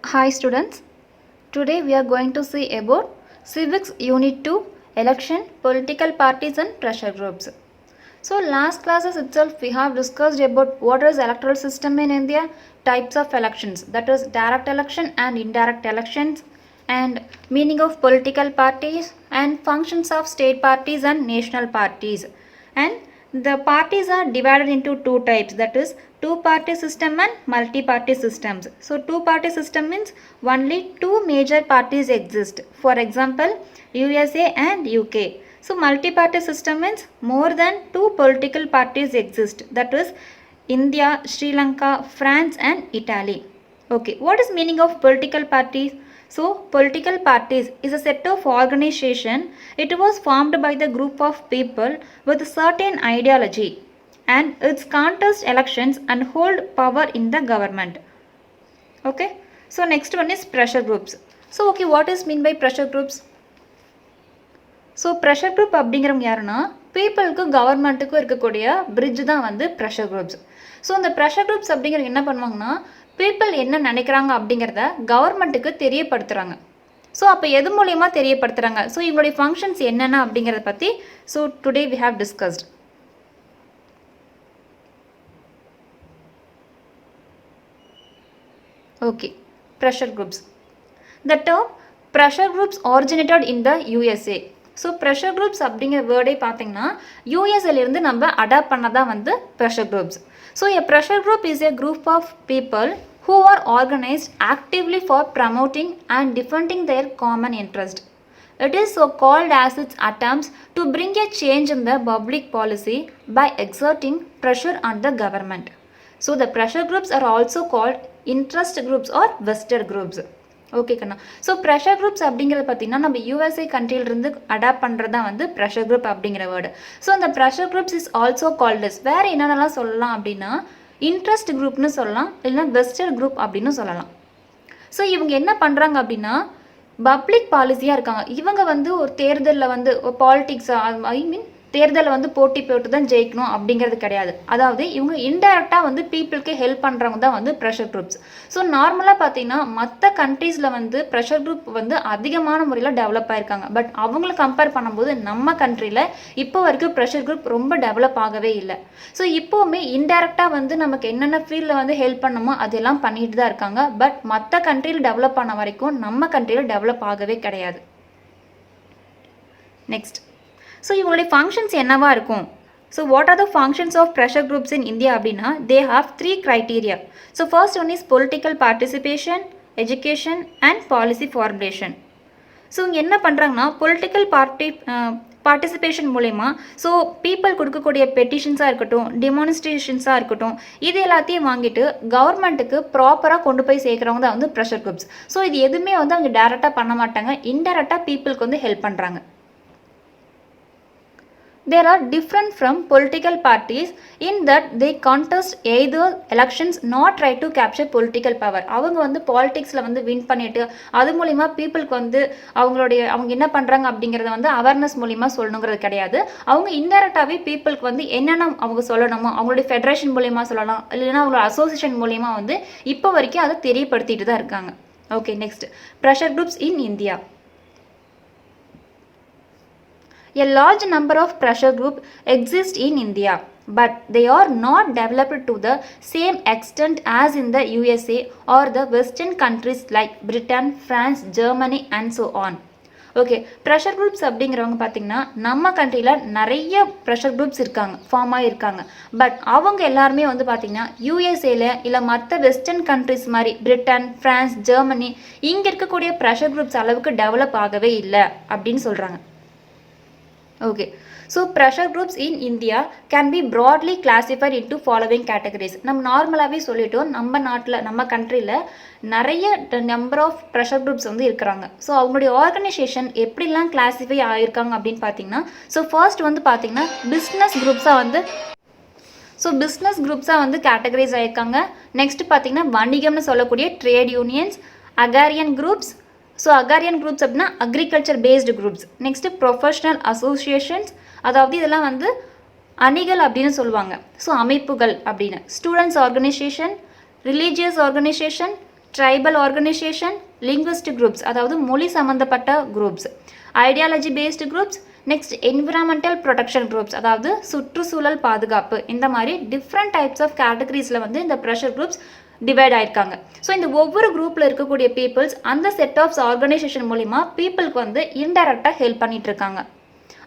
Hi students, today we are going to see about Civics Unit 2 Election, Political Parties and Pressure Groups. So last classes itself we have discussed about what is electoral system in India, types of elections, that is direct election and indirect elections, and meaning of political parties and functions of state parties and national parties. And the parties are divided into two types, that is two party system and multi party systems. So two party system means only two major parties exist, for example USA and UK. So multi party system means more than two political parties exist, that is India, Sri Lanka, France and Italy. Okay, what is meaning of political parties? So political parties is a set of organization. It was formed by the group of people with a certain ideology and its contest elections and hold power in the government. Okay, so next one is pressure groups. So okay, what is mean by pressure groups? So pressure group அப்படிங்கிறவங்க யாருன்னா பீப்புளுக்கும் கவர்மெண்ட்டுக்கும் இருக்கக்கூடிய bridge தான் வந்து pressure groups. So இந்த pressure groups அப்படிங்கிறது என்ன பண்ணுவாங்கன்னா people என்ன நினைக்கிறாங்க அப்படிங்கிறத கவர்மெண்ட்டுக்கு தெரியப்படுத்துகிறாங்க. ஸோ அப்போ எது மூலயமா தெரியப்படுத்துகிறாங்க, ஸோ இவங்களுடைய ஃபங்க்ஷன்ஸ் என்னென்ன அப்படிங்கிறத பற்றி so today we have discussed. Okay, pressure groups. The term pressure groups originated in the USA. So pressure groups அப்படிங்கிற வேர்டே பார்த்தீங்கன்னா யூஎஸ்ஏலேருந்து நம்ம அடாப்ட் பண்ணதான் வந்து pressure groups. So a pressure group is a group of people who are organized actively for promoting and defending their common interest. It is so called as its attempts to bring a change in the public policy by exerting pressure on the government. So the pressure groups are also called interest groups or vested groups. Okay கண்ணா. So pressure groups அப்படிங்கிறத பார்த்தீங்கன்னா நம்ம USA கண்ட்ரியிலிருந்து adopt பண்ணுறது தான் வந்து pressure group அப்படிங்கிற word. So அந்த pressure groups is also called as, வேறு என்னென்னலாம் சொல்லலாம் அப்படின்னா இன்ட்ரெஸ்ட் குரூப்னு சொல்லலாம், இல்லைனா வெஸ்டர்ன் குரூப் அப்படின்னு சொல்லலாம். ஸோ இவங்க என்ன பண்ணுறாங்க அப்படின்னா பப்ளிக் பாலிசியாக இருக்காங்க. இவங்க வந்து ஒரு தேர்தலில் வந்து பாலிட்டிக்ஸ் தேர்தலில் வந்து போட்டி போட்டு தான் ஜெயிக்கணும் அப்படிங்கிறது கிடையாது. அதாவது இவங்க இன்டைரக்டாக வந்து பீப்புளுக்கு ஹெல்ப் பண்ணுறவங்க தான் வந்து ப்ரெஷர் குரூப்ஸ். ஸோ நார்மலாக பார்த்தீங்கன்னா மற்ற கண்ட்ரீஸில் வந்து ப்ரெஷர் குரூப் வந்து அதிகமான முறையில் டெவலப் ஆகிருக்காங்க. பட் அவங்கள கம்பேர் பண்ணும்போது நம்ம கண்ட்ரியில் இப்போ வரைக்கும் ப்ரெஷர் குரூப் ரொம்ப டெவலப் ஆகவே இல்லை. ஸோ இப்போவுமே இன்டைரக்டாக வந்து நமக்கு என்னென்ன ஃபீல்டில் வந்து ஹெல்ப் பண்ணணுமோ அதெல்லாம் பண்ணிட்டு தான் இருக்காங்க. பட் மற்ற கண்ட்ரியில் டெவலப் பண்ண வரைக்கும் நம்ம கண்ட்ரியில் டெவலப் ஆகவே கிடையாது. நெக்ஸ்ட், ஸோ இவங்களுடைய ஃபங்க்ஷன்ஸ் என்னவா இருக்கும்? So what are the functions of pressure groups in India அப்படின்னா they have 3 criteria. So first one is political participation, education and policy formulation. So இங்கே என்ன பண்ணுறாங்கன்னா பொலிட்டிக்கல் பார்ட்டிசிபேஷன் மூலயமா ஸோ பீப்புள் கொடுக்கக்கூடிய பெட்டிஷன்ஸாக இருக்கட்டும், டெமான்ஸ்ட்ரேஷன்ஸாக இருக்கட்டும், இது எல்லாத்தையும் வாங்கிட்டு கவர்மெண்ட்டுக்கு ப்ராப்பராக கொண்டு போய் சேர்க்குறவங்க தான் வந்து ப்ரெஷர் குரூப்ஸ். ஸோ இது எதுவுமே வந்து அவங்க டேரெக்டாக பண்ண மாட்டாங்க, இன்டெரக்டாக பீப்புளுக்கு வந்து ஹெல்ப் பண்ணுறாங்க. They are different from political parties in that they contest either elections not try to capture political power. அவங்க வந்து பாலிடிக்ஸில் வந்து வின் பண்ணிட்டு அது மூலிமா பீப்புளுக்கு வந்து அவங்க என்ன பண்ணுறாங்க அப்படிங்கிறத வந்து அவேர்னஸ் மூலிமா சொல்லணுங்கிறது கிடையாது. அவங்க இன்டெரக்டாகவே பீப்புளுக்கு வந்து என்னென்ன அவங்க சொல்லணுமோ அவங்களுடைய ஃபெடரேஷன் மூலிமா சொல்லலாம், இல்லைன்னா அவங்களோட அசோசியேஷன் மூலிமா வந்து இப்போ வரைக்கும் அதை தெரியப்படுத்திட்டு தான் இருக்காங்க. Okay, next pressure groups in India. A large number of pressure groups exist in India, but they are not developed to the same extent as in the USA or the Western countries like Britain, France, Germany and so on. Okay, pressure groups அப்படிங்கிறவங்க பார்த்தீங்கன்னா நம்ம கண்ட்ரியில் நிறைய pressure groups இருக்காங்க, form ஆகியிருக்காங்க. But அவங்க எல்லாருமே வந்து பார்த்திங்கன்னா யூஎஸ்ஏல இல்லை மற்ற வெஸ்டர்ன் கண்ட்ரிஸ் மாதிரி பிரிட்டன், ஃப்ரான்ஸ், ஜெர்மனி இங்கே இருக்கக்கூடிய ப்ரெஷர் குரூப்ஸ் அளவுக்கு டெவலப் ஆகவே இல்லை அப்படின்னு சொல்கிறாங்க. Okay, so pressure groups in India can be broadly classified into following categories. நம்ம நார்மலாகவே சொல்லிட்டோம், நம்ம நாட்டில் நம்ம கண்ட்ரியில் நிறைய நம்பர் ஆஃப் ப்ரெஷர் குரூப்ஸ் வந்து இருக்கிறாங்க. ஸோ அவங்களுடைய ஆர்கனைசேஷன் எப்படிலாம் கிளாஸிஃபை ஆகியிருக்காங்க அப்படின்னு பார்த்தீங்கன்னா ஸோ ஃபர்ஸ்ட் வந்து பார்த்தீங்கன்னா பிஸ்னஸ் குரூப்ஸாக வந்து கேட்டகரைஸ் ஆகியிருக்காங்க. நெக்ஸ்ட் பார்த்தீங்கன்னா வணிகம்னு சொல்லக்கூடிய trade unions, agrarian groups. So agrarian groups அப்படின்னா agriculture based groups. Next professional associations, அதாவது இதெல்லாம் வந்து அணிகள் அப்படின்னு சொல்லுவாங்க, ஸோ அமைப்புகள் அப்படின்னு. Students organisation, religious organisation, tribal organisation, linguistic groups அதாவது மொழி சம்மந்தப்பட்ட groups, ideology based groups, next environmental protection groups அதாவது சுற்றுச்சூழல் பாதுகாப்பு. இந்த மாதிரி டிஃப்ரெண்ட் டைப்ஸ் ஆஃப் கேட்டகரிஸில் வந்து இந்த ப்ரெஷர் குரூப்ஸ் டிவைட் ஆயிருக்காங்க. ஸோ இந்த ஒவ்வொரு குரூப்பில் இருக்கக்கூடிய பீப்புள்ஸ் அந்த செட் ஆஃப் ஆர்கனைசேஷன் மூலிமா பீப்புளுக்கு வந்து இன்டைரக்டாக ஹெல்ப் பண்ணிட்டு இருக்காங்க.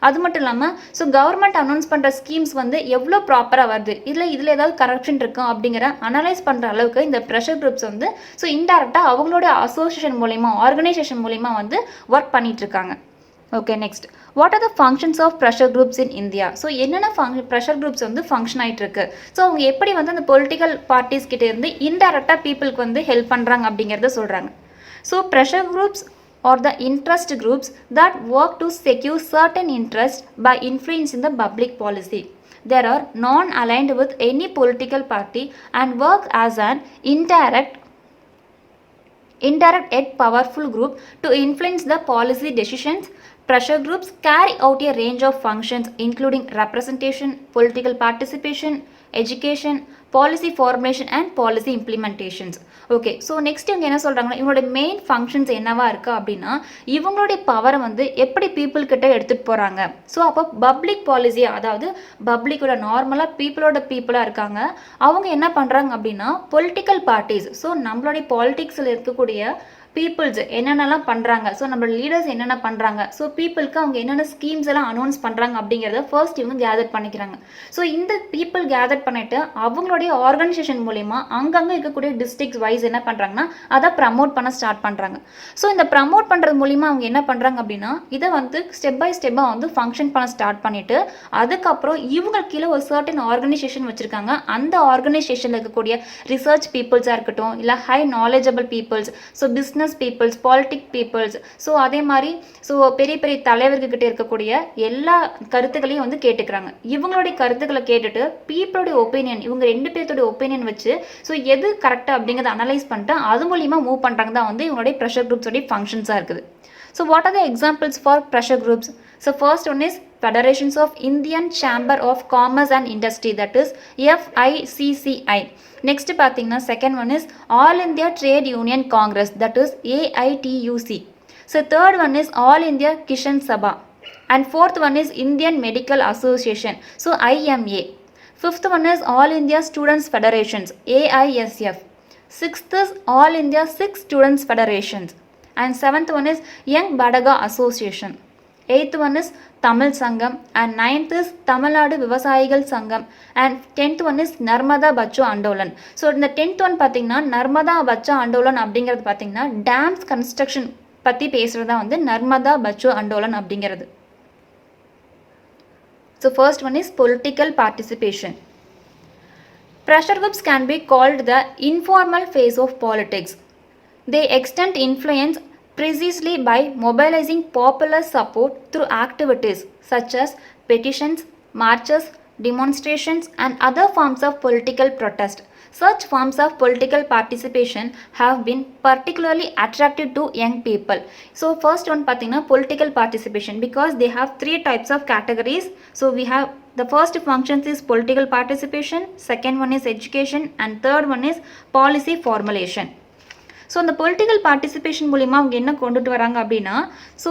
அது மட்டும் இல்லாமல் ஸோ கவர்மெண்ட் அனௌன்ஸ் பண்ணுற ஸ்கீம்ஸ் வந்து எவ்வளோ ப்ராப்பராக வருது, இதில் ஏதாவது கரப்ஷன் இருக்கும் அப்படிங்கிற அனலைஸ் பண்ணுற அளவுக்கு இந்த ப்ரெஷர் குரூப்ஸ் வந்து ஸோ இன்டைரக்டாக அவங்களோட அசோசியேஷன் மூலிமா ஆர்கனைசேஷன் மூலிமா வந்து ஒர்க் பண்ணிட்டு இருக்காங்க. Okay, next what are the functions of pressure groups in India? So என்னென்ன ப்ரெஷர் குரூப்ஸ் வந்து ஃபங்க்ஷன் ஆகிட்டு இருக்கு, ஸோ அவங்க எப்படி வந்து அந்த பொலிட்டிக்கல் பார்ட்டிஸ் கிட்ட இருந்து இன்டைரக்டாக பீப்புளுக்கு வந்து ஹெல்ப் பண்ணுறாங்க அப்படிங்கிறத சொல்கிறாங்க. So pressure groups or the interest groups that work to secure certain interests by influencing the public policy. They are non-aligned with any political party and work as an indirect yet powerful group to influence the policy decisions. Pressure groups carry out a range of functions including representation, political participation, education, policy formation and policy implementations. Okay, so next இவங்க என்ன சொல்கிறாங்கன்னா இவங்களோட main functions என்னவா இருக்குது அப்படின்னா இவங்களுடைய பவரை வந்து எப்படி பீப்புள் கிட்ட எடுத்துகிட்டு போகிறாங்க. ஸோ அப்போ பப்ளிக் பாலிசி அதாவது பப்ளிக்கோட நார்மலாக பீப்புளாக இருக்காங்க, அவங்க என்ன பண்ணுறாங்க அப்படின்னா பொலிட்டிக்கல் பார்ட்டிஸ், ஸோ நம்மளுடைய பாலிட்டிக்ஸில் இருக்கக்கூடிய பீப்புள்ஸ் என்னென்னலாம் பண்ணுறாங்க, ஸோ நம்மளோட லீடர்ஸ் என்னென்ன பண்ணுறாங்க, ஸோ பீப்புளுக்கு அவங்க என்னென்ன ஸ்கீம்ஸ் எல்லாம் அனௌன்ஸ் பண்ணுறாங்க அப்படிங்கிறத ஃபர்ஸ்ட் இவங்க கேதர் பண்ணிக்கிறாங்க. ஸோ இந்த பீப்புள் கேதர் பண்ணிட்டு அவங்களுடைய ஆர்கனைசேஷன் மூலிமா அங்கங்கே இருக்கக்கூடிய டிஸ்ட்ரிக்ஸ் வைஸ் என்ன பண்ணுறாங்கன்னா அதை ப்ரமோட் பண்ண ஸ்டார்ட் பண்ணுறாங்க. ஸோ இந்த ப்ரமோட் பண்ணுறது மூலிமா அவங்க என்ன பண்ணுறாங்க அப்படின்னா இதை வந்து ஸ்டெப் பை ஸ்டெப்பாக வந்து ஃபங்க்ஷன் பண்ண ஸ்டார்ட் பண்ணிவிட்டு அதுக்கப்புறம் இவங்க கீழே ஒரு சர்டன் ஆர்கனைசேஷன் வச்சுருக்காங்க. அந்த ஆர்கனைசேஷனில் இருக்கக்கூடிய ரிசர்ச் பீப்புள்ஸாக இருக்கட்டும் இல்லை high knowledgeable peoples, so business peoples, politic peoples, so அதே மாதிரி ஸோ பெரிய பெரிய தலைவர்கிட்ட இருக்கக்கூடிய எல்லா கருத்துக்களையும் வந்து கேட்டுக்கிறாங்க. இவங்களுடைய கருத்துக்களை கேட்டுட்டு பீப்புளுடைய ஒப்பீனியன் இவங்க ரெண்டு பேர்த்தோடைய ஒப்பீனியன் வச்சு ஸோ எது கரெக்டாக அப்படிங்கிறத அனலைஸ் பண்ணிட்டு அது மூலிமா மூவ் பண்ணுறாங்க தான் வந்து இவங்களுடைய ப்ரெஷர் குரூப்ஸோடைய ஃபங்க்ஷன்ஸாக இருக்குது. So what are the examples for pressure groups? So first one is Federations of Indian Chamber of Commerce and Industry, that is FICCI. Next பார்த்தீங்கன்னா second one is All India Trade Union Congress, that is AITUC. So third one is All India Kishan Sabha and fourth one is Indian Medical Association, so IMA. Fifth one is All India Students Federations, AISF. Sixth is All India Sikh Students Federations and seventh one is Young Badaga Association. Eighth one is Tamil Sangam and ninth is Tamil Nadu Vivasayigal Sangam and 10th one is Narmada Bacho Andolan. So இந்த 10th one பார்த்தீங்கன்னா நர்மதா பச்சோ அண்டோலன் அப்படிங்கிறது பார்த்தீங்கன்னா டேம்ஸ் construction பற்றி பேசுகிறதா வந்து நர்மதா பச்சோ அண்டோலன் அப்படிங்கிறது. So first one is political participation. Pressure groups can be called the informal phase of politics. They extend influence precisely by mobilizing popular support through activities such as petitions, marches, demonstrations, and other forms of political protest. Such forms of political participation have been particularly attractive to young people. So first one பார்த்தீங்கன்னா political participation because they have three types of categories. So we have the first functions is political participation, second one is education, and third one is policy formulation. So அந்த political participation மூலிமா அவங்க என்ன கொண்டுட்டு வராங்க அப்படின்னா so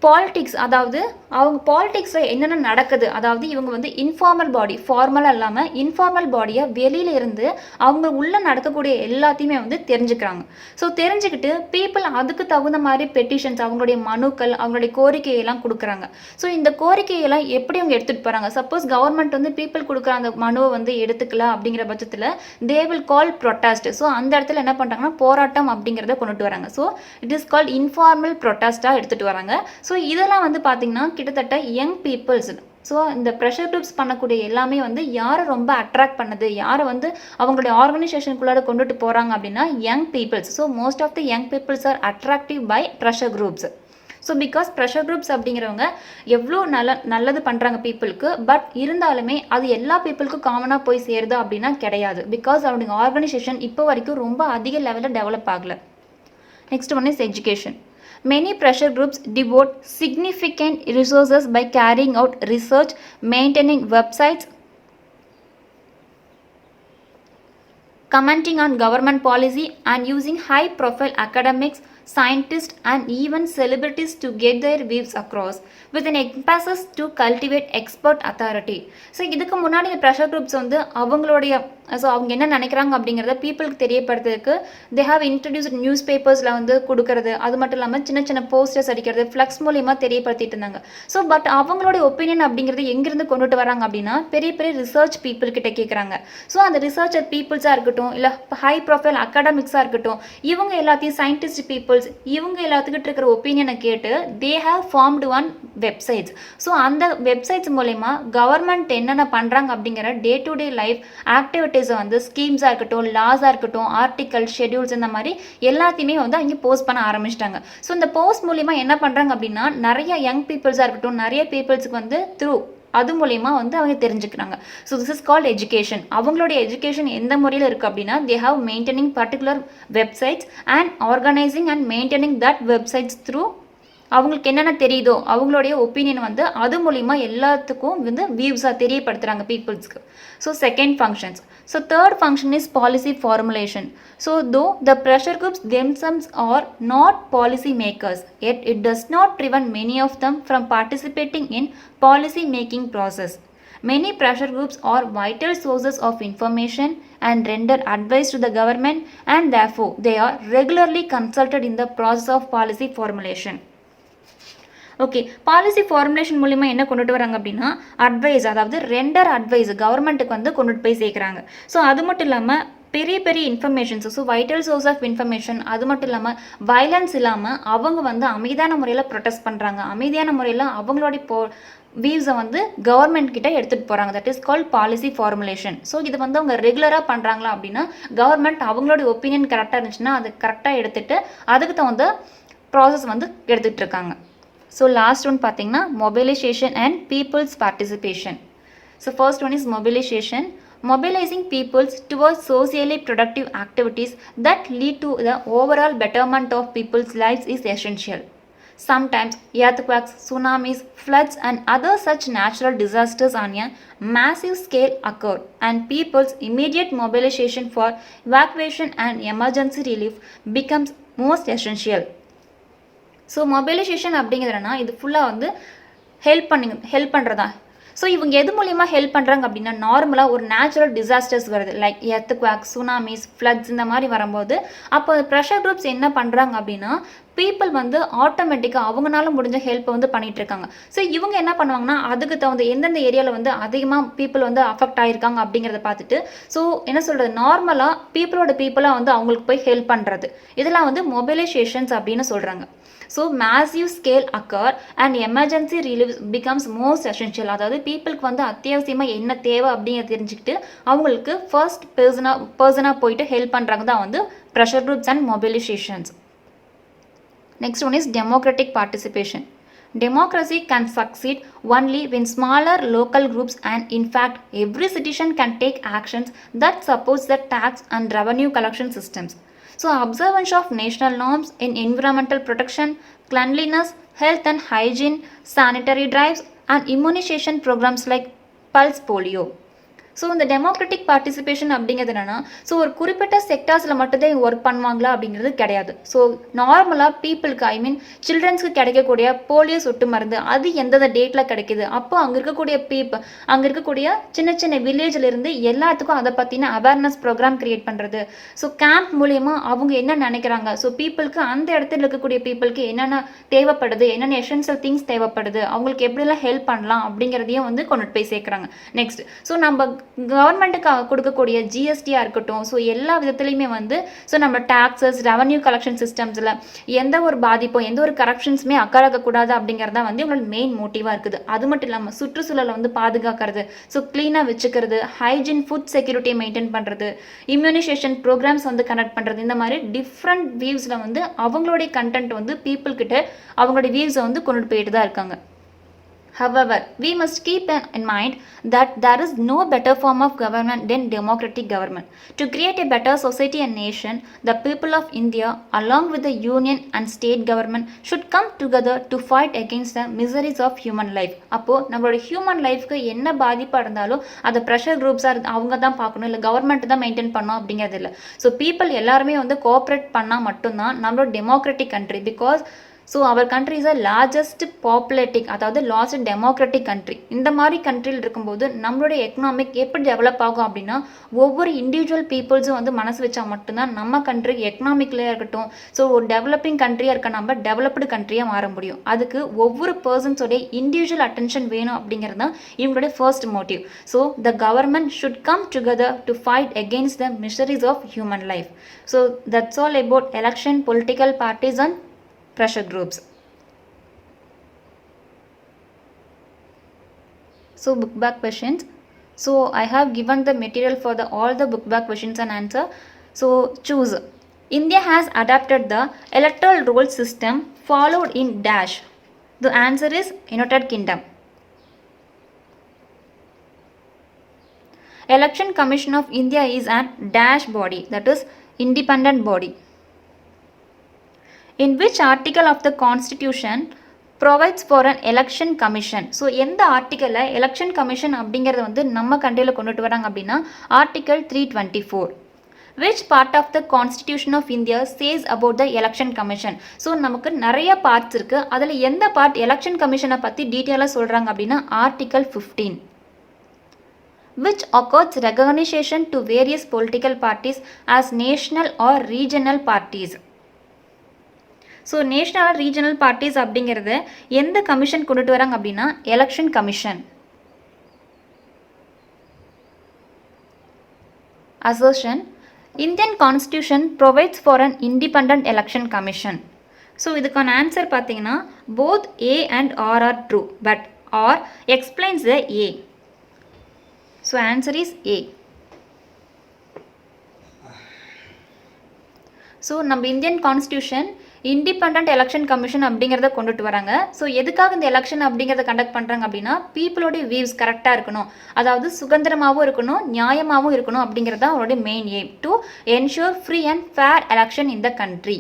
politics அதாவது அவங்க பாலிட்டிக்ஸில் என்னென்ன நடக்குது, அதாவது இவங்க வந்து இன்ஃபார்மல் பாடி ஃபார்மலாக இல்லாமல் இன்ஃபார்மல் பாடியை வெளியில இருந்து அவங்க உள்ளே நடக்கக்கூடிய எல்லாத்தையுமே வந்து தெரிஞ்சுக்கிறாங்க. ஸோ தெரிஞ்சுக்கிட்டு பீப்புள் அதுக்கு தகுந்த மாதிரி பெட்டிஷன்ஸ் அவங்களுடைய மனுக்கள் அவங்களுடைய கோரிக்கையெல்லாம் கொடுக்குறாங்க. ஸோ இந்த கோரிக்கையெல்லாம் எப்படி அவங்க எடுத்துகிட்டு போகிறாங்க, சப்போஸ் கவர்மெண்ட் வந்து பீப்புள் கொடுக்குற அந்த மனுவை வந்து எடுத்துக்கலாம் அப்படிங்கிற பட்சத்தில் they will call protest. So அந்த இடத்துல என்ன பண்ணுறாங்கன்னா போராட்டம் அப்படிங்கிறத கொண்டுட்டு வராங்க. So it is called informal ப்ரொட்டஸ்ட்டாக எடுத்துகிட்டு வராங்க. ஸோ இதெல்லாம் வந்து பார்த்திங்கன்னா கிட்டத்தட்ட யங் பீப்புள்ஸ். ஸோ இந்த ப்ரெஷர் குரூப்ஸ் பண்ணக்கூடிய எல்லாமே வந்து யாரை ரொம்ப அட்ராக்ட் பண்ணுது, யாரை வந்து அவங்களுடைய ஆர்கனைசேஷனுக்குள்ளார கொண்டுட்டு போகிறாங்க அப்படின்னா young peoples. So most of the young peoples are attractive by pressure groups. So because pressure groups அப்படிங்கிறவங்க எவ்வளோ நல்லது பண்ணுறாங்க பீப்புளுக்கு, பட் இருந்தாலுமே அது எல்லா பீப்புளுக்கும் காமனாக போய் சேருது அப்படின்னா கிடையாது. பிகாஸ் அவருடைய ஆர்கனைசேஷன் இப்போ வரைக்கும் ரொம்ப அதிக லெவலில் டெவலப் ஆகலை. Next one is education. Many pressure groups devote significant resources by carrying out research, maintaining websites, commenting on government policy and using high-profile academics, scientists and even celebrities to get their views across with an emphasis to cultivate expert authority. So இதுக்கு முன்னாடி இந்த pressure groups வந்து அவங்களுடைய so அவங்க என்ன நினைக்கிறாங்க அப்படிங்கிறத பீப்புளுக்கு தெரியப்படுறதுக்கு தே ஹாவ் இன்ட்ரடியூஸ்ட் நியூஸ் பேப்பர்ஸில் வந்து கொடுக்கறது, அது மட்டும் இல்லாமல் சின்ன சின்ன போஸ்டர்ஸ் அடிக்கிறது, ஃப்ளக்ஸ் மூலியமாக தெரியப்படுத்திட்டு இருந்தாங்க. ஸோ பட் அவங்களுடைய ஒப்பீனியன் அப்படிங்கிறது எங்கேருந்து கொண்டுட்டு வராங்க அப்படின்னா பெரிய பெரிய ரிசர்ச் பீப்புள் கிட்ட கேட்குறாங்க. ஸோ அந்த ரிசர்ச்சர் பீப்புள்ஸாக இருக்கட்டும், இல்லை ஹை ப்ரொஃபைல் அகாடமிக்ஸாக இருக்கட்டும், இவங்க எல்லாத்தையும் சயின்டிஸ்ட் பீப்புள்ஸ் இவங்க எல்லாத்துக்கிட்ட இருக்கிற ஒப்பீனியனை கேட்டு they have formed one websites. So அந்த வெப்சைட்ஸ் மூலயமா கவர்மெண்ட் என்னென்ன பண்ணுறாங்க அப்படிங்கிற டே டு டே லைஃப் ஆக்டிவிட்டீஸை வந்து ஸ்கீம்ஸாக இருக்கட்டும், லாஸாக இருக்கட்டும், ஆர்டிக்கல், ஷெடியூல்ஸ் இந்த மாதிரி எல்லாத்தையுமே வந்து அவங்க போஸ்ட் பண்ண ஆரம்பிச்சிட்டாங்க. ஸோ இந்த போஸ்ட் மூலிமா என்ன பண்ணுறாங்க அப்படின்னா நிறைய யங் பீப்புள்ஸாக இருக்கட்டும், நிறைய பீப்புள்ஸுக்கு வந்து அது மூலயமா வந்து அவங்க தெரிஞ்சுக்கிறாங்க. So this is called education. அவங்களுடைய எஜுகேஷன் எந்த முறையில் இருக்குது அப்படின்னா they have maintaining particular websites and organising and maintaining that websites through அவங்களுக்கு என்னென்ன தெரியுதோ அவங்களுடைய ஒப்பீனியன் வந்து அது மூலிமா எல்லாத்துக்கும் வந்து வியூஸாக தெரியப்படுத்துகிறாங்க பீப்புள்ஸ்க்கு. So second functions. So third function is policy formulation. So though the pressure groups themselves are not policy makers, yet it does not prevent many of them from participating in policy making process. Many pressure groups are vital sources of information and render advice to the government, and therefore they are regularly consulted in the process of policy formulation. Okay, policy formulation மூலிமா என்ன கொண்டுட்டு வராங்க அப்படின்னா advice, அதாவது render advice கவர்மெண்ட்டுக்கு வந்து கொண்டுட்டு போய் சேர்க்குறாங்க. ஸோ அது மட்டும் இல்லாமல் பெரிய பெரிய informations, so vital source of information, அது மட்டும் இல்லாமல் வயலன்ஸ் இல்லாமல் அவங்க வந்து அமைதியான முறையில் ப்ரொடெஸ்ட் பண்ணுறாங்க, அமைதியான முறையில் அவங்களுடைய வியூஸை வந்து கவர்மெண்ட் கிட்ட எடுத்துகிட்டு போகிறாங்க. That is called policy formulation. So இது வந்து அவங்க ரெகுலராக பண்ணுறாங்களா அப்படின்னா கவர்மெண்ட் அவங்களுடைய ஒப்பீனியன் கரெக்டாக இருந்துச்சுன்னா அது கரெக்டாக எடுத்துகிட்டு அதுக்கு தகுந்த ப்ராசஸ் வந்து எடுத்துகிட்டு இருக்காங்க. ஸோ லாஸ்ட் ஒன் பார்த்தீங்கன்னா mobilization and people's participation. So first one is mobilization. Mobilizing peoples towards socially productive activities that lead to the overall betterment of people's lives is essential. Sometimes earthquakes, tsunamis, floods and other such natural disasters on a massive scale occur, and people's immediate mobilization for evacuation and emergency relief becomes most essential. So mobilisation அப்படிங்கிறதுனா இது ஃபுல்லாக வந்து help பண்ணுறதா. So இவங்க எது மூலிமா help பண்ணுறாங்க அப்படின்னா நார்மலாக ஒரு நேச்சுரல் டிசாஸ்டர்ஸ் வருது, லைக் எர்த்குவேக்ஸ், சுனாமிஸ், ஃப்ளட்ஸ் இந்த மாதிரி வரும்போது அப்போ ப்ரெஷர் குரூப்ஸ் என்ன பண்ணுறாங்க அப்படின்னா பீப்புள் வந்து ஆட்டோமேட்டிக்காக அவங்களால முடிஞ்ச ஹெல்ப்பை வந்து பண்ணிகிட்டு இருக்காங்க. ஸோ இவங்க என்ன பண்ணுவாங்கன்னா அதுக்கு தகுந்த எந்தெந்த ஏரியாவில் வந்து அதிகமாக பீப்புள் வந்து அஃபெக்ட் ஆகிருக்காங்க அப்படிங்கிறத பார்த்துட்டு ஸோ என்ன சொல்கிறது நார்மலாக பீப்புளாக வந்து அவங்களுக்கு போய் ஹெல்ப் பண்ணுறது இதெல்லாம் வந்து மொபிலைசேஷன்ஸ் அப்படின்னு சொல்கிறாங்க. So massive scale occur and emergency relief becomes most essential. அதாவது பீப்புளுக்கு வந்து அத்தியாவசியமாக என்ன தேவை அப்படிங்கிறத தெரிஞ்சுக்கிட்டு அவங்களுக்கு ஃபர்ஸ்ட் பர்சனாக போயிட்டு ஹெல்ப் பண்ணுறாங்க தான் வந்து pressure groups and mobilisations. Next one is democratic participation. Democracy can succeed only when smaller local groups and in fact every citizen can take actions that supports the tax and revenue collection systems. So observance of national norms in environmental protection, cleanliness, health and hygiene, sanitary drives and immunization programs like pulse polio. So இந்த democratic participation அப்படிங்கிறது என்னென்னா so ஒரு குறிப்பிட்ட செக்டார்ஸில் மட்டும்தான் work பண்ணுவாங்களா அப்படிங்கிறது கிடையாது. So நார்மலாக பீப்புளுக்கு சில்ட்ரன்ஸ்க்கு கிடைக்கக்கூடிய போலியோ சொட்டு மருந்து அது எந்தெந்த டேட்டில் கிடைக்குது அப்போ அங்கே இருக்கக்கூடிய சின்ன சின்ன வில்லேஜிலிருந்து எல்லாத்துக்கும் அதை பற்றின அவேர்னஸ் ப்ரோக்ராம் கிரியேட் பண்ணுறது. ஸோ கேம்ப் மூலயமா அவங்க என்ன நினைக்கிறாங்க, ஸோ பீப்புளுக்கு அந்த இடத்துல இருக்கக்கூடிய பீப்புளுக்கு என்னென்ன தேவைப்படுது, என்னென்ன எசென்ஷியல் திங்ஸ் தேவைப்படுது, அவங்களுக்கு எப்படிலாம் ஹெல்ப் பண்ணலாம் அப்படிங்கிறதையும் வந்து கொண்டுட்டு போய் சேர்க்குறாங்க. நெக்ஸ்ட் ஸோ நம்ம கவர்மெண்ட்டுக்கு கொடுக்கக்கூடிய ஜிஎஸ்டியாக இருக்கட்டும், ஸோ எல்லா விதத்துலையுமே வந்து ஸோ நம்ம டாக்ஸஸ், ரெவன்யூ கலெக்ஷன் சிஸ்டம்ஸில் எந்த ஒரு பாதிப்பும் எந்த ஒரு கரப்ஷன்ஸுமே அக்கறாகக்கூடாது அப்படிங்கிறதா வந்து இவங்களோட மெயின் மோட்டிவாக இருக்குது. அது மட்டும் இல்லாமல் சுற்றுச்சூழலை வந்து பாதுகாக்கிறது, ஸோ க்ளீனாக வச்சுக்கிறது, ஹைஜீன், ஃபுட் செக்யூரிட்டியை மெயின்டைன் பண்ணுறது, இம்யூனைசேஷன் ப்ரோக்ராம்ஸ் வந்து கனெக்ட் பண்ணுறது, இந்த மாதிரி டிஃப்ரெண்ட் வியூஸில் வந்து அவங்களுடைய கண்டென்ட் வந்து பீப்புள்கிட்ட அவங்களுடைய வியூஸை வந்து கொண்டுட்டு போயிட்டு தான் இருக்காங்க. However, we must keep in mind that there is no better form of government than democratic government. To create a better society and nation, the people of India, along with the union and state government, should come together to fight against the miseries of human life. அப்போ நம்மளோட human லைஃப்க்கு என்ன பாதிப்பு இருந்தாலும் அது pressure குரூப்ஸாக அவங்க தான் பார்க்கணும், இல்லை கவர்மெண்ட் தான் மெயின்டைன் பண்ணணும் அப்படிங்கிறது இல்லை. ஸோ பீப்புள் எல்லாருமே வந்து கோஆப்ரேட் பண்ணால் மட்டும்தான் நம்மளோட democratic country. Because so our country is a largest populated, அதாவது லார்ஜஸ்ட் டெமோக்ராட்டிக் கண்ட்ரி. இந்த மாதிரி கண்ட்ரியில் இருக்கும்போது நம்மளுடைய எக்கனாமிக் எப்படி டெவலப் ஆகும் அப்படின்னா, ஒவ்வொரு இண்டிவிஜுவல் பீப்புள்ஸும் வந்து மனசு வச்சா மட்டும்தான் நம்ம கண்ட்ரி எக்கனாமிக்லேயே இருக்கட்டும், ஸோ ஒரு டெவலப்பிங் கண்ட்ரியாக இருக்க நம்ம டெவலப்டு கண்ட்ரியாக மாற முடியும். அதுக்கு ஒவ்வொரு பர்சன்ஸோடைய இண்டிவிஜுவல் அட்டென்ஷன் வேணும் அப்படிங்கிறது தான் இவங்களுடைய first motive. So the government should come together to fight against the miseries of human life. So that's all about election, political parties and pressure groups. So book back questions. So I have given the material for all the book back questions and answer. So choose. India has adapted the electoral roll system followed in dash. The answer is United Kingdom. Election Commission of India is an dash body, that is independent body. In which article of the constitution provides for an election commission? So எந்த ஆர்டிக்கலில் election commission அப்படிங்கிறது வந்து நம்ம கண்ட்ரியில் கொண்டுட்டு வராங்க அப்படின்னா article 324. Which part of the constitution of India says about the election commission? So நமக்கு நிறைய பார்ட்ஸ் இருக்குது. அதில் எந்த பார்ட் எலெக்ஷன் கமிஷனை பற்றி டீட்டெயிலாக சொல்கிறாங்க அப்படின்னா article 15. Which accords recognition to various political parties as national or regional parties? ஸோ நேஷ்னல் ரீஜனல் பார்ட்டிஸ் அப்படிங்கிறது எந்த கமிஷன் கொண்டுட்டு வராங்க அப்படின்னா election commission. Assertion. Indian constitution provides for an independent election commission. So இதுக்கான ஆன்சர் பார்த்தீங்கன்னா both A and R are true, but R explains the A. So answer is A. So நம்ம Indian constitution independent election commission அப்படிங்கிறத கொண்டுட்டு வராங்க. So எதுக்காக இந்த election அப்படிங்கிறத conduct பண்ணுறாங்க அப்படின்னா பீப்புளோடைய வியூஸ் கரெக்டாக இருக்கணும், அதாவது சுதந்திரமாகவும் இருக்கணும், நியாயமாகவும் இருக்கணும் அப்படிங்கிறது தான் அவருடைய main aim, to ensure free and fair election in the country.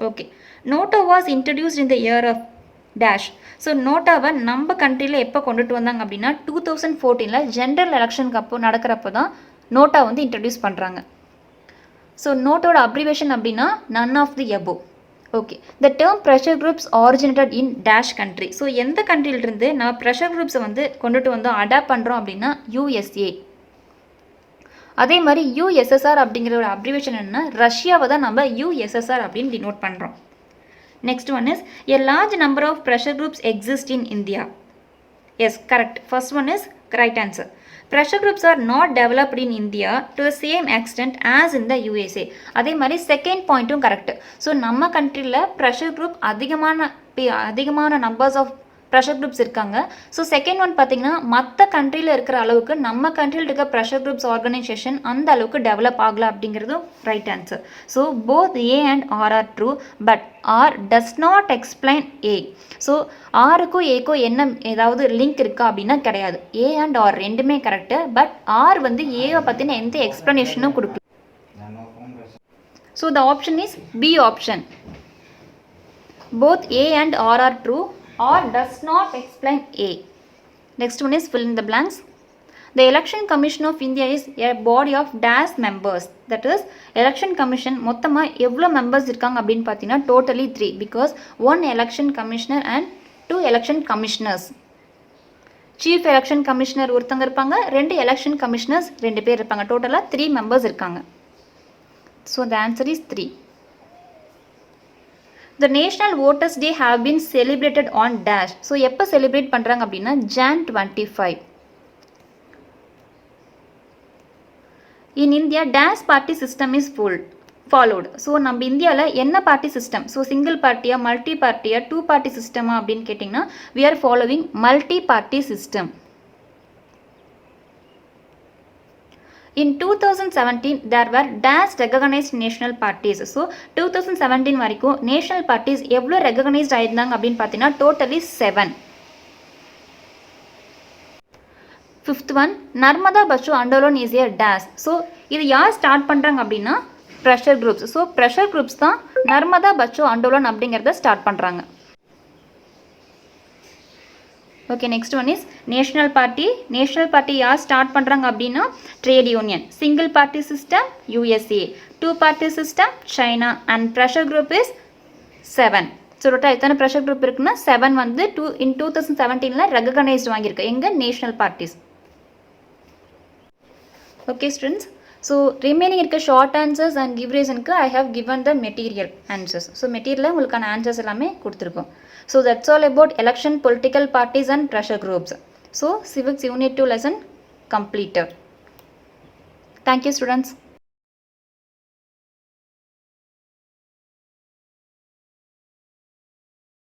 Okay. NOTA was introduced in the year of dash. So நோட்டாவை நம்ம கண்ட்ரியில் எப்போ கொண்டுட்டு வந்தாங்க அப்படின்னா 2014 ஜென்ரல் எலெக்ஷனுக்கு அப்போ நடக்கிறப்போ தான் நோட்டா வந்து இன்ட்ரடியூஸ் பண்ணுறாங்க. ஸோ நோட்டோட அப்ரிவேஷன் அப்படின்னா none of the above. Okay. The term pressure groups originated in dash country. So எந்த கண்ட்ரியிலிருந்து நம்ம ப்ரெஷர் குரூப்ஸை வந்து கொண்டுட்டு வந்தோம், அடாப்ட் பண்ணுறோம் அப்படின்னா யூஎஸ்ஏ. அதே மாதிரி யூஎஸ்எஸ்ஆர் அப்படிங்கிற ஒரு அப்ரிவேஷன் என்னன்னா ரஷ்யாவை தான் நம்ம யூஎஸ்எஸ்ஆர் அப்படின்னு டினோட் பண்ணுறோம். Next one is a large number of pressure groups exist in India. Yes, correct. First one is right answer. Pressure groups are not developed in India to the same extent as in the USA. அதே மாதிரி second பாயிண்ட்டும் correct. So நம்ம கண்ட்ரியில் pressure group அதிகமான numbers of pressure groups இருக்காங்க. So second one பார்த்தீங்கன்னா மற்ற கண்ட்ரியில் இருக்கிற அளவுக்கு நம்ம கண்ட்ரியில் இருக்க ப்ரெஷர் குரூப்ஸ் ஆர்கனைசேஷன் அந்த அளவுக்கு டெவலப் ஆகலை அப்படிங்கிறதும் right answer. So both A and R are true, but R does not explain A. So ஆருக்கும் ஏக்கும் என்ன ஏதாவது லிங்க் இருக்கா அப்படின்னா கிடையாது. ஏ அண்ட் ஆர் ரெண்டுமே கரெக்டு, பட் ஆர் வந்து ஏவை பற்றின எந்த எக்ஸ்ப்ளனேஷனும் கொடுக்கல. So the option is B option. Both A and R are true, or does not explain A. Next one is fill in the blanks. The Election Commission of India is a body of dash members. That is, Election Commission மொத்தமா எவ்வளோ members இருக்காங்க அப்படின்னு பார்த்தீங்கன்னா totally 3, because 1 election commissioner and 2 election commissioners. Chief Election Commissioner ஒருத்தங்க இருப்பாங்க, 2 election commissioners 2 பேர் இருப்பாங்க. டோட்டலாக 3 மெம்பர்ஸ் இருக்காங்க. So the answer is 3. The National Voters Day have been celebrated on dash. So எப்போ செலிப்ரேட் பண்ணுறாங்க அப்படின்னா Jan 25. In India, dash party system is followed. So நம்ம இந்தியாவில் என்ன பார்ட்டி சிஸ்டம், ஸோ சிங்கிள் பார்ட்டியா மல்டி பார்ட்டியா 2 பார்ட்டி சிஸ்டமா அப்படின்னு கேட்டிங்கன்னா we are following multi party system. In 2017, there were dash recognized national parties. So, 2017 வரைக்கும் national parties எவ்வளோ recognized ஆயிருந்தாங்க அப்படின்னு பார்த்தீங்கன்னா totally 7. Fifth one, Narmada Bachu Andolan is a dash. So, இது யார் ஸ்டார்ட் பண்ணுறாங்க அப்படின்னா pressure groups. So pressure groups தான் நர்மதா பச்சோ அண்டோலன் அப்படிங்கிறத ஸ்டார்ட் பண்ணுறாங்க. Okay, next one is national party. National party யார் ஸ்டார்ட் பண்ணுறாங்க அப்படின்னா trade union. Single party system USA, 2 party system China and pressure group is 7. So total எத்தனை pressure group இருக்குன்னா 7 வந்து 2017 recognised வாங்கியிருக்கு எங்கள் national parties. Okay students, so remaining இருக்க short answers and give ரீசனுக்கு I have given the material answers. So மெட்டீரியலில் உங்களுக்கான answers எல்லாமே கொடுத்துருக்கோம். So that's all about election, political parties and pressure groups. So civics unit 2 lesson completed. Thank you students.